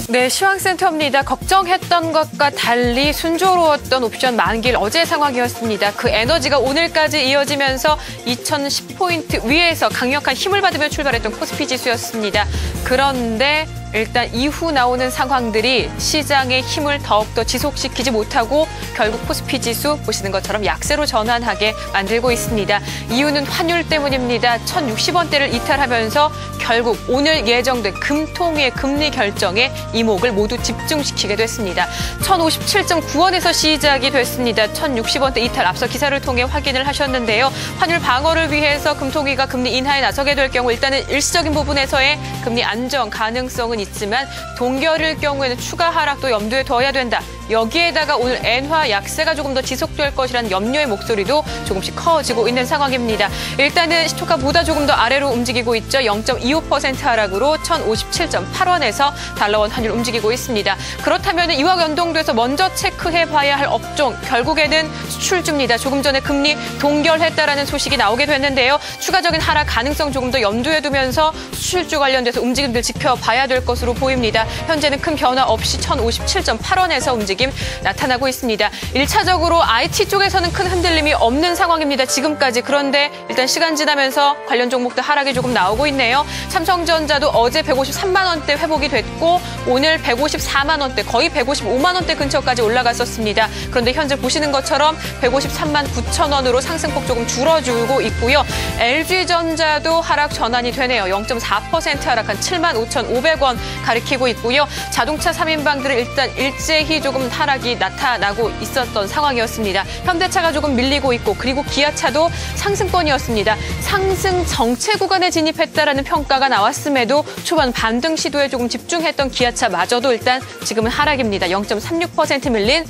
네, 시황센터입니다. 걱정했던 것과 달리 순조로웠던 옵션 만길 어제의 상황이었습니다. 그 에너지가 오늘까지 이어지면서 2010포인트 위에서 강력한 힘을 받으며 출발했던 코스피 지수였습니다. 그런데 일단 이후 나오는 상황들이 시장의 힘을 더욱더 지속시키지 못하고 결국 코스피 지수 보시는 것처럼 약세로 전환하게 만들고 있습니다. 이유는 환율 때문입니다. 1,060원대를 이탈하면서 결국 오늘 예정된 금통위의 금리 결정에 이목을 모두 집중시키게 됐습니다. 1,057.9원에서 시작이 됐습니다. 1,060원대 이탈 앞서 기사를 통해 확인을 하셨는데요. 환율 방어를 위해서 금통위가 금리 인하에 나서게 될 경우 일단은 일시적인 부분에서의 금리 안정 가능성은 있지만 동결일 경우에는 추가 하락도 염두에 둬야 된다. 여기에다가 오늘 엔화 약세가 조금 더 지속될 것이라는 염려의 목소리도 조금씩 커지고 있는 상황입니다. 일단은 시초가보다 조금 더 아래로 움직이고 있죠. 0.25% 하락으로 1,057.8원에서 달러원 환율 움직이고 있습니다. 그렇다면 이와 연동돼서 먼저 체크해봐야 할 업종 결국에는 수출주입니다. 조금 전에 금리 동결했다라는 소식이 나오게 됐는데요. 추가적인 하락 가능성 조금 더 염두에 두면서 수출주 관련돼서 움직임들 지켜봐야 될 것으로 보입니다. 현재는 큰 변화 없이 1,057.8원에서 움직임 나타나고 있습니다. 1차적으로 IT 쪽에서는 큰 흔들림이 없는 상황입니다. 지금까지. 그런데 일단 시간 지나면서 관련 종목들 하락이 조금 나오고 있네요. 삼성전자도 어제 153만 원대 회복이 됐고 오늘 154만 원대 거의 155만 원대 근처까지 올라갔었습니다. 그런데 현재 보시는 것처럼 153만 9천 원으로 상승폭 조금 줄어들고 있고요. LG전자도 하락 전환이 되네요. 0.4% 하락한 7만 5,500원 가리키고 있고요. 자동차 3인방들은 일단 일제히 조금 하락이 나타나고 있었던 상황이었습니다. 현대차가 조금 밀리고 있고 그리고 기아차도 상승권이었습니다. 상승 정체 구간에 진입했다라는 평가가 나왔음에도 초반 반등 시도에 조금 집중했던 기아차마저도 일단 지금은 하락입니다. 0.36% 밀린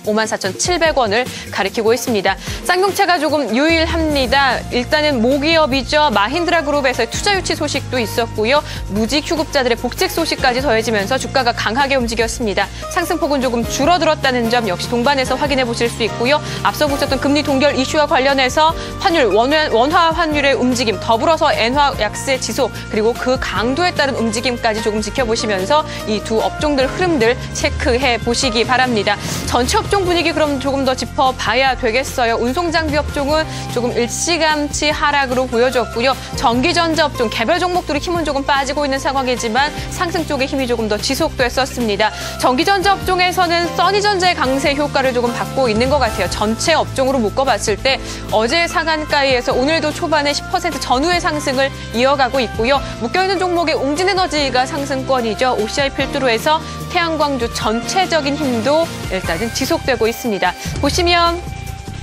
54,700원을 가리키고 있습니다. 쌍용차가 조금 유일합니다. 일단은 모기업이죠. 마힌드라 그룹에서의 투자 유치 소식도 있었고요. 무직 휴급자들의 복직 소식까지 더해지면서 주가가 강하게 움직였습니다. 상승폭은 조금 줄어들었다는 점 역시 동반해서 확인해 보실 수 있고요. 앞서 보셨던 금리 동결 이슈와 관련해서 환율, 원화 환율의 움직임, 더불어서 엔화 약세 지속, 그리고 그 강도에 따른 움직임까지 조금 지켜보시면서 이 두 업종들 흐름들 체크해 보시기 바랍니다. 전체 업종 분위기 그럼 조금 더 짚어봐야 되겠어요. 운송장비 업종은 조금 일찌감치 하락으로 보여졌고요. 전기전자 업종 개별 종목들이 힘은 조금 빠지고 있는 상황이지만 상승 쪽의 힘이 조금 더 지속됐었습니다. 전기전자 업종에서는 써니전자의 강세 효과를 조금 받고 있는 것 같아요. 전체 업종으로 묶어봤을 때 어제 상한가에서 오늘도 초반에 10% 전후의 상승을 이어가고 있고요. 묶여있는 종목의 웅진에너지가 상승권이죠. OCI 필두로 해서 태양광주 전체적인 힘도 일단은 지속되고 있습니다. 보시면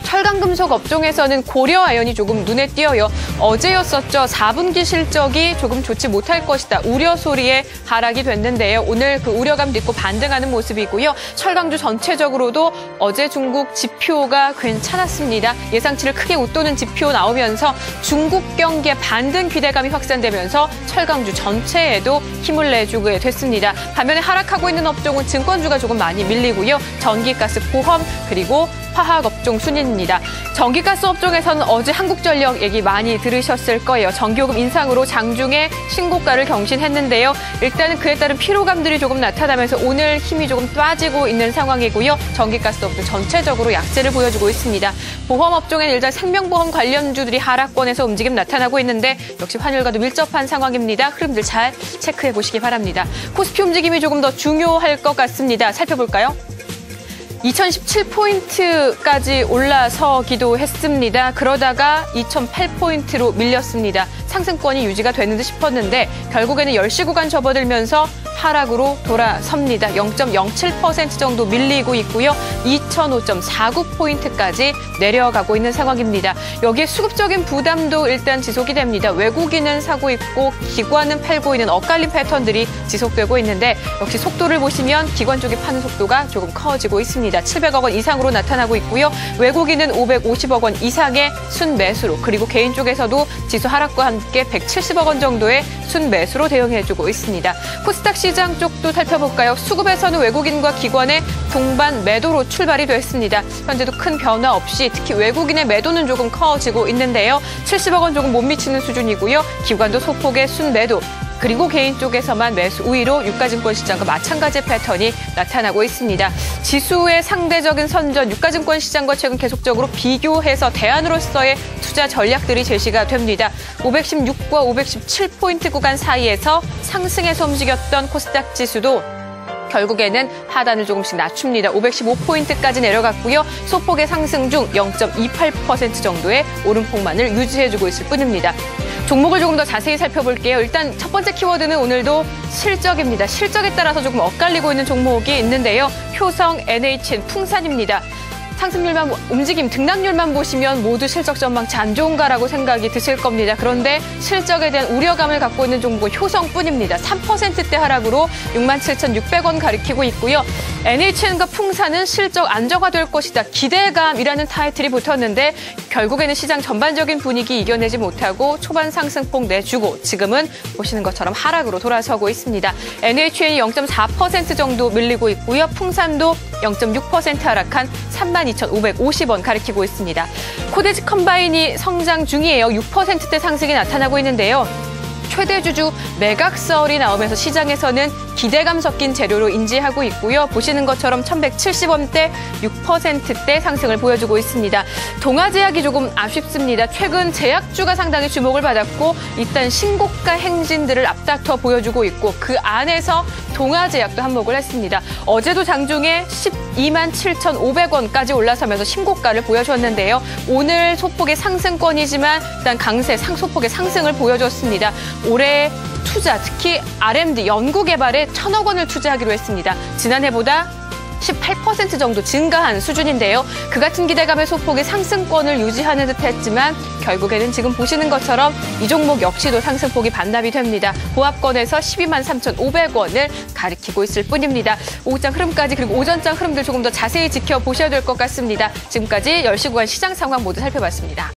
철강금속 업종에서는 고려아연이 조금 눈에 띄어요. 어제였었죠. 4분기 실적이 조금 좋지 못할 것이다. 우려 소리에 하락이 됐는데요. 오늘 그 우려감 딛고 반등하는 모습이고요. 철강주 전체적으로도 어제 중국 지표가 괜찮았습니다. 예상치를 크게 웃도는 지표 나오면서 중국 경기에 반등 기대감이 확산되면서 철강주 전체에도 힘을 내주게 됐습니다. 반면에 하락하고 있는 업종은 증권주가 조금 많이 밀리고요. 전기가스, 보험, 그리고 화학업종 순입니다. 전기가스 업종에서는 어제 한국전력 얘기 많이 들으셨을 거예요. 전기요금 인상으로 장중에 신고가를 경신했는데요. 일단은 그에 따른 피로감들이 조금 나타나면서 오늘 힘이 조금 빠지고 있는 상황이고요. 전기가스 업종 전체적으로 약세를 보여주고 있습니다. 보험업종에는 일단 생명보험 관련주들이 하락권에서 움직임 나타나고 있는데 역시 환율과도 밀접한 상황입니다. 흐름들 잘 체크해 보시기 바랍니다. 코스피 움직임이 조금 더 중요할 것 같습니다. 살펴볼까요? 2017포인트까지 올라서기도 했습니다. 그러다가 2008포인트로 밀렸습니다. 상승권이 유지가 되는 듯 싶었는데 결국에는 10시 구간 접어들면서 하락으로 돌아섭니다. 0.07% 정도 밀리고 있고요. 2005.49포인트까지 내려가고 있는 상황입니다. 여기에 수급적인 부담도 일단 지속이 됩니다. 외국인은 사고 있고 기관은 팔고 있는 엇갈린 패턴들이 지속되고 있는데 역시 속도를 보시면 기관 쪽이 파는 속도가 조금 커지고 있습니다. 700억 원 이상으로 나타나고 있고요. 외국인은 550억 원 이상의 순매수로 그리고 개인 쪽에서도 지수 하락과 함께 170억 원 정도의 순매수로 대응해주고 있습니다. 코스닥 시장 쪽도 살펴볼까요? 수급에서는 외국인과 기관의 동반 매도로 출발이 됐습니다. 현재도 큰 변화 없이 특히 외국인의 매도는 조금 커지고 있는데요. 70억 원 조금 못 미치는 수준이고요. 기관도 소폭의 순매도. 그리고 개인 쪽에서만 매수 우위로 유가증권 시장과 마찬가지 패턴이 나타나고 있습니다. 지수의 상대적인 선전, 유가증권 시장과 최근 계속적으로 비교해서 대안으로서의 투자 전략들이 제시가 됩니다. 516과 517포인트 구간 사이에서 상승해서 움직였던 코스닥 지수도 결국에는 하단을 조금씩 낮춥니다. 515포인트까지 내려갔고요. 소폭의 상승 중 0.28% 정도의 오름폭만을 유지해주고 있을 뿐입니다. 종목을 조금 더 자세히 살펴볼게요. 일단 첫 번째 키워드는 오늘도 실적입니다. 실적에 따라서 조금 엇갈리고 있는 종목이 있는데요. 효성, NHN, 풍산입니다. 상승률만, 움직임, 등락률만 보시면 모두 실적 전망치 안 좋은가라고 생각이 드실 겁니다. 그런데 실적에 대한 우려감을 갖고 있는 종목은 효성뿐입니다. 3%대 하락으로 67,600원 가리키고 있고요. NHN과 풍산은 실적 안정화될 것이다. 기대감이라는 타이틀이 붙었는데 결국에는 시장 전반적인 분위기 이겨내지 못하고 초반 상승폭 내주고 지금은 보시는 것처럼 하락으로 돌아서고 있습니다. NHN이 0.4% 정도 밀리고 있고요. 풍산도 0.6% 하락한 32,550원 가리키고 있습니다. 코데지 컴바인이 성장 중이에요. 6%대 상승이 나타나고 있는데요. 최대 주주 매각설이 나오면서 시장에서는 기대감 섞인 재료로 인지하고 있고요. 보시는 것처럼 1,170원대 6%대 상승을 보여주고 있습니다. 동아제약이 조금 아쉽습니다. 최근 제약주가 상당히 주목을 받았고 일단 신고가 행진들을 앞다퉈 보여주고 있고 그 안에서 동아제약도 한몫을 했습니다. 어제도 장중에 127,500원까지 올라서면서 신고가를 보여줬는데요. 오늘 소폭의 상승권이지만 일단 강세 소폭의 상승을 보여줬습니다. 올해 투자, 특히 R&D, 연구개발에 1,000억 원을 투자하기로 했습니다. 지난해보다 18% 정도 증가한 수준인데요. 그 같은 기대감의 소폭의 상승권을 유지하는 듯 했지만 결국에는 지금 보시는 것처럼 이 종목 역시도 상승폭이 반납이 됩니다. 보합권에서 123,500원을 가리키고 있을 뿐입니다. 오후장 흐름까지 그리고 오전장 흐름들 조금 더 자세히 지켜보셔야 될 것 같습니다. 지금까지 10시 구간 시장 상황 모두 살펴봤습니다.